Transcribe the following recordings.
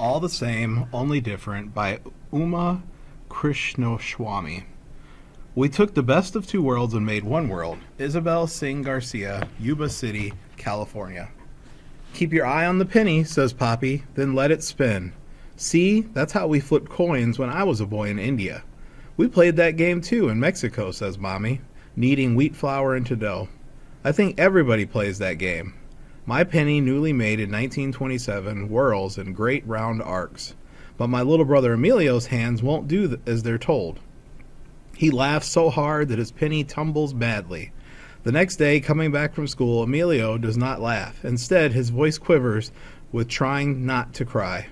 All the Same, Only Different by Uma Krishnaswamy. We took the best of two worlds and made one world. Isabel Singh Garcia, Yuba City, California. Keep your eye on the penny, says Poppy, then let it spin. See, that's how we flipped coins when I was a boy in India. We played that game too in Mexico, says Mommy, kneading wheat flour into dough. I think everybody plays that game. My penny, newly made in 1927, whirls in great round arcs, but my little brother Emilio's hands won't do as they're told. He laughs so hard that his penny tumbles badly. The next day, coming back from school, Emilio does not laugh. Instead, his voice quivers with trying not to cry.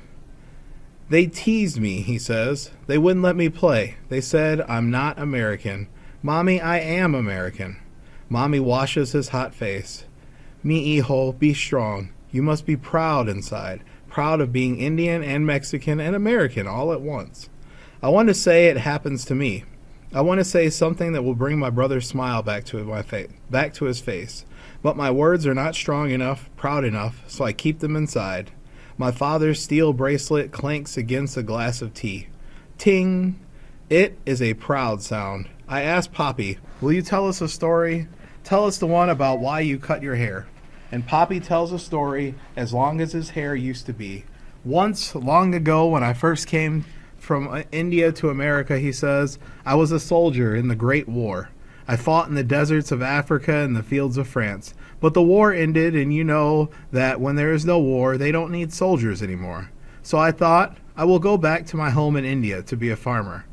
They teased me, he says. They wouldn't let me play. They said I'm not American. Mommy, I am American. Mommy washes his hot face. Mi hijo, be strong. You must be proud inside, proud of being Indian and Mexican and American all at once. I want to say it happens to me. I want to say something that will bring my brother's smile back to his face. But my words are not strong enough, proud enough, so I keep them inside. My father's steel bracelet clanks against a glass of tea. Ting! It is a proud sound. I ask Poppy, will you tell us a story? Tell us the one about why you cut your hair. And Poppy tells a story as long as his hair used to be. Once, long ago, when I first came from India to America, he says, I was a soldier in the Great War. I fought in the deserts of Africa and the fields of France. But the war ended, and you know that when there is no war, they don't need soldiers anymore. So I thought, I will go back to my home in India to be a farmer.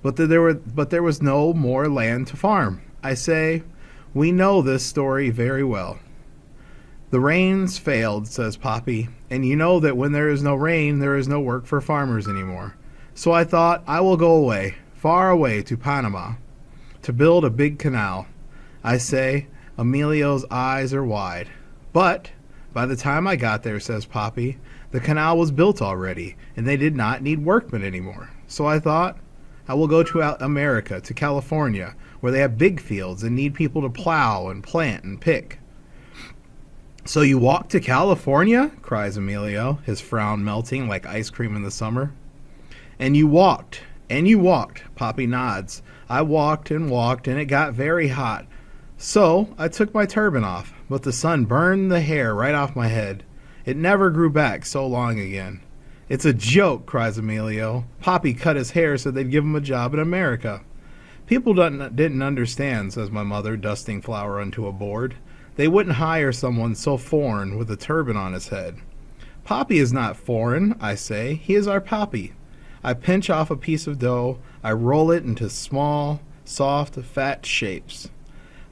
But there was no more land to farm. I say, we know this story very well. The rains failed, says Poppy, and you know that when there is no rain, there is no work for farmers anymore. So I thought, I will go away, far away to Panama, to build a big canal. I say, Emilio's eyes are wide. But by the time I got there, says Poppy, the canal was built already, and they did not need workmen anymore. So I thought, I will go to America, to California, where they have big fields and need people to plow and plant and pick. So you walked to California? Cries Emilio, his frown melting like ice cream in the summer. And you walked, Poppy nods. I walked, and it got very hot. So I took my turban off, but the sun burned the hair right off my head. It never grew back so long again. It's a joke, cries Emilio. Poppy cut his hair so they'd give him a job in America. People didn't understand, says my mother, dusting flour onto a board. They wouldn't hire someone so foreign with a turban on his head. Poppy is not foreign, I say. He is our Poppy. I pinch off a piece of dough. I roll it into small, soft, fat shapes.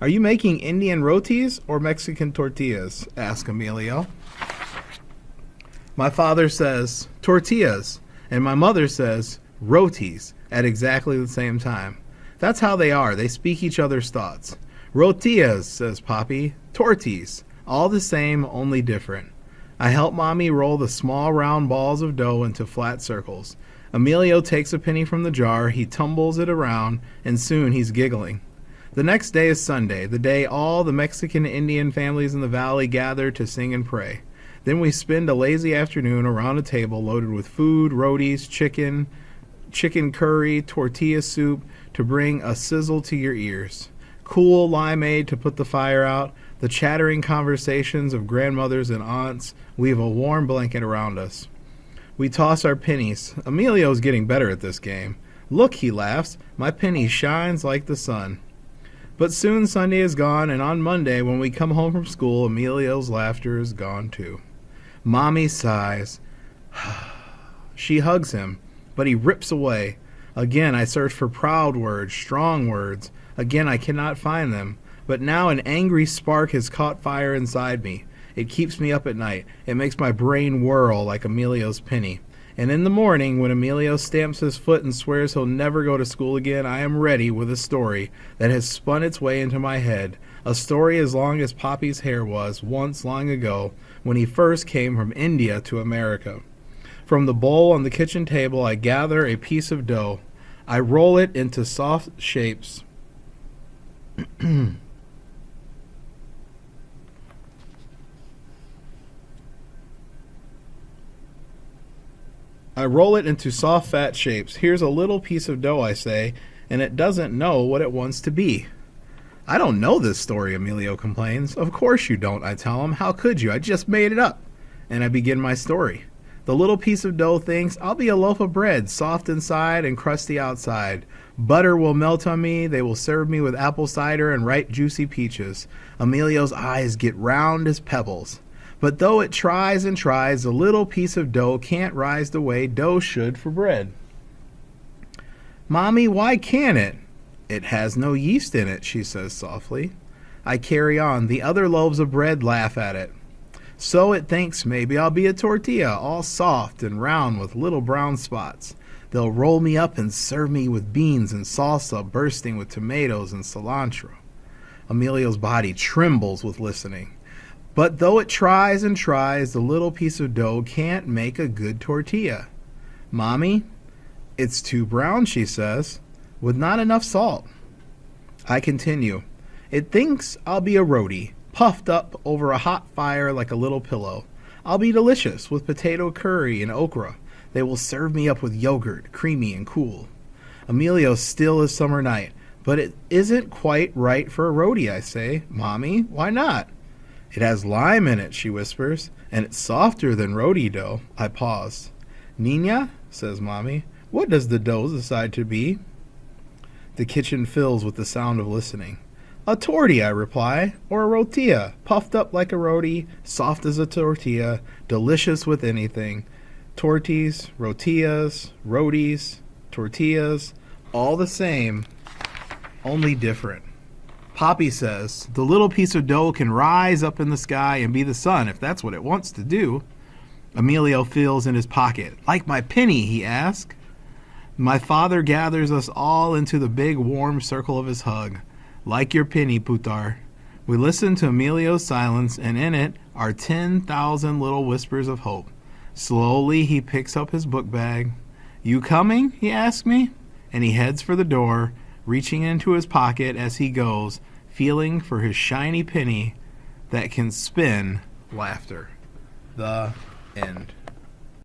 Are you making Indian rotis or Mexican tortillas? Asks Emilio. My father says, tortillas, and my mother says, rotis, at exactly the same time. That's how they are. They speak each other's thoughts. Rotillas, says Poppy. Torties. All the same, only different. I help Mommy roll the small round balls of dough into flat circles. Emilio takes a penny from the jar, he tumbles it around, and soon he's giggling. The next day is Sunday, the day all the Mexican Indian families in the valley gather to sing and pray. Then we spend a lazy afternoon around a table loaded with food, rotis, chicken curry, tortilla soup to bring a sizzle to your ears. Cool limeade to put the fire out. The chattering conversations of grandmothers and aunts weave a warm blanket around us. We toss our pennies. Emilio's getting better at this game. Look, he laughs, my penny shines like the sun. But soon Sunday is gone, and on Monday, when we come home from school, Emilio's laughter is gone too. Mommy sighs. She hugs him, but he rips away. Again I search for proud words, strong words. Again I cannot find them. But now an angry spark has caught fire inside me. It keeps me up at night. It makes my brain whirl like Emilio's penny. And in the morning, when Emilio stamps his foot and swears he'll never go to school again, I am ready with a story that has spun its way into my head. A story as long as Poppy's hair was, once long ago, when he first came from India to America. From the bowl on the kitchen table, I gather a piece of dough. I roll it into soft shapes. I roll it into soft, fat shapes. Here's a little piece of dough, I say, and it doesn't know what it wants to be. I don't know this story, Emilio complains. Of course you don't, I tell him. How could you? I just made it up. And I begin my story. The little piece of dough thinks, I'll be a loaf of bread, soft inside and crusty outside. Butter will melt on me. They will serve me with apple cider and ripe, juicy peaches. Emilio's eyes get round as pebbles. But though it tries and tries, the little piece of dough can't rise the way dough should for bread. Mommy, why can't it? It has no yeast in it, she says softly. I carry on. The other loaves of bread laugh at it. So it thinks maybe I'll be a tortilla, all soft and round with little brown spots. They'll roll me up and serve me with beans and salsa bursting with tomatoes and cilantro. Emilio's body trembles with listening. But though it tries and tries, the little piece of dough can't make a good tortilla. Mommy, it's too brown, she says, with not enough salt. I continue. It thinks I'll be a roti, puffed up over a hot fire like a little pillow. I'll be delicious with potato curry and okra. They will serve me up with yogurt, creamy and cool. Emilio's still as summer night, but it isn't quite right for a roti, I say. Mommy, why not? It has lime in it, she whispers, and it's softer than roti dough. I pause. Nina, says Mommy, what does the dough decide to be? The kitchen fills with the sound of listening. A torti, I reply, or a rotilla, puffed up like a roti, soft as a tortilla, delicious with anything. Tortis, rotillas, rotis, tortillas, all the same, only different. Poppy says, the little piece of dough can rise up in the sky and be the sun if that's what it wants to do. Emilio feels in his pocket. Like my penny, he asks. My father gathers us all into the big warm circle of his hug. Like your penny, Putar. We listen to Emilio's silence, and in it are 10,000 little whispers of hope. Slowly he picks up his book bag. You coming? He asks me. And he heads for the door, reaching into his pocket as he goes, feeling for his shiny penny that can spin laughter. The end.